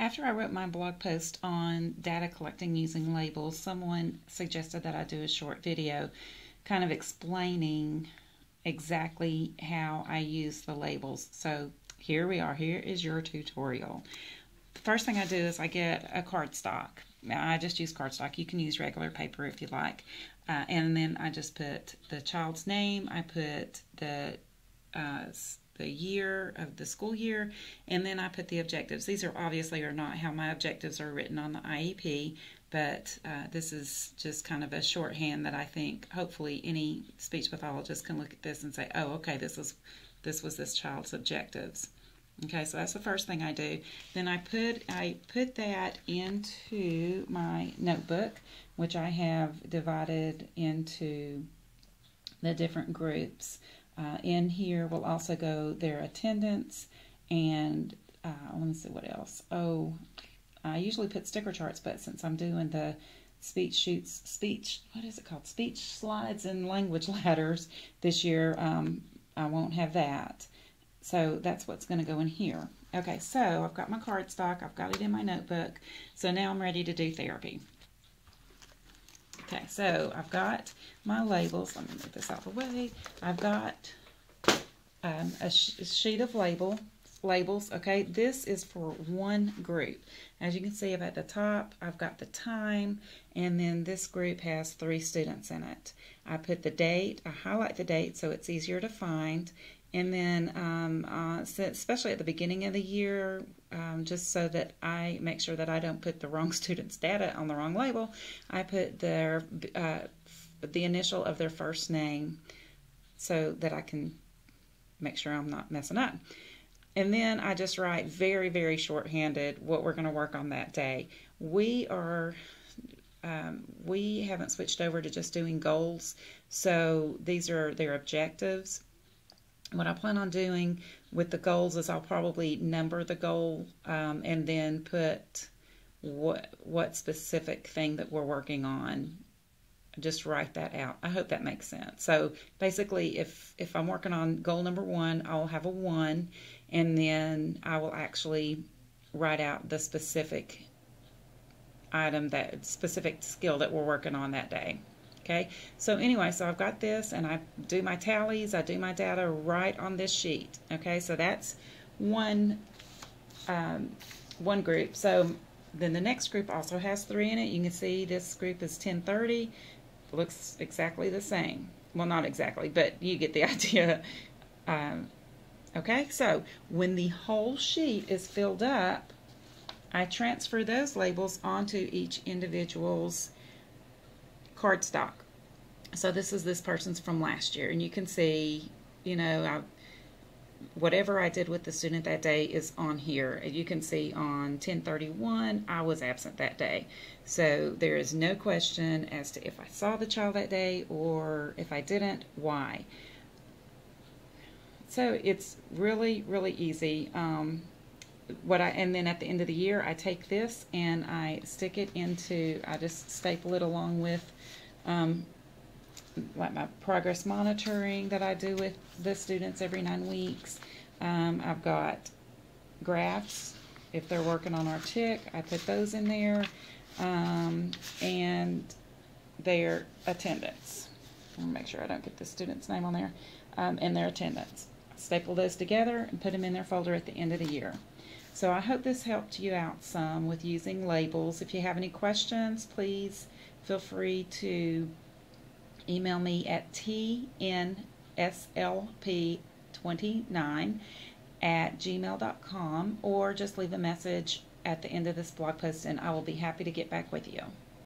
After I wrote my blog post on data collecting using labels, someone suggested that I do a short video kind of explaining exactly how I use the labels. So here we are. Here is your tutorial. The first thing I do is I get a cardstock. I just use cardstock. You can use regular paper if you like. And then I just put the child's name. I put the year of the school year, and then I put the objectives. These are obviously not how my objectives are written on the IEP, but this is just kind of a shorthand that I think hopefully any speech pathologist can look at this and say, oh, okay, this was this child's objectives. Okay, so that's the first thing I do. Then I put that into my notebook, which I have divided into the different groups. In here will also go their attendance and let me see what else. Oh, I usually put sticker charts, but since I'm doing the speech slides and language ladders this year, I won't have that. So that's what's going to go in here. Okay, so I've got my cardstock, I've got it in my notebook, so now I'm ready to do therapy. Okay, so I've got my labels. Let me move this out of the way. I've got a sheet of labels. Okay, this is for one group. As you can see up at the top, I've got the time, and then this group has 3 students in it. I put the date. I highlight the date so it's easier to find. And then, so especially at the beginning of the year, just so that I make sure that I don't put the wrong student's data on the wrong label, I put the initial of their first name so that I can make sure I'm not messing up. And then I just write very, very shorthanded what we're going to work on that day. We haven't switched over to just doing goals, so these are their objectives. What I plan on doing with the goals is I'll probably number the goal and then put what specific thing that we're working on. Just write that out. I hope that makes sense. So basically, if I'm working on goal number 1, I'll have a 1, and then I will actually write out the specific item, that specific skill that we're working on that day. Okay, so anyway, so I've got this, and I do my tallies, I do my data right on this sheet. Okay, so that's one group. So then the next group also has 3 in it. You can see this group is 10:30. Looks exactly the same. Well, not exactly, but you get the idea. Okay, so when the whole sheet is filled up, I transfer those labels onto each individual's cardstock. So this is this person's from last year, and you can see, you know, whatever I did with the student that day is on here. You can see on 10/31 I was absent that day, so there is no question as to if I saw the child that day or if I didn't, why. So it's really, really easy. And then at the end of the year, I take this and I stick it into, I just staple it along with like my progress monitoring that I do with the students every 9 weeks. I've got graphs. If they're working on our tick, I put those in there, and their attendance. I'll make sure I don't get the student's name on there, and their attendance. Staple those together and put them in their folder at the end of the year. So I hope this helped you out some with using labels. If you have any questions, please feel free to email me at tnslp29@gmail.com, or just leave a message at the end of this blog post and I will be happy to get back with you.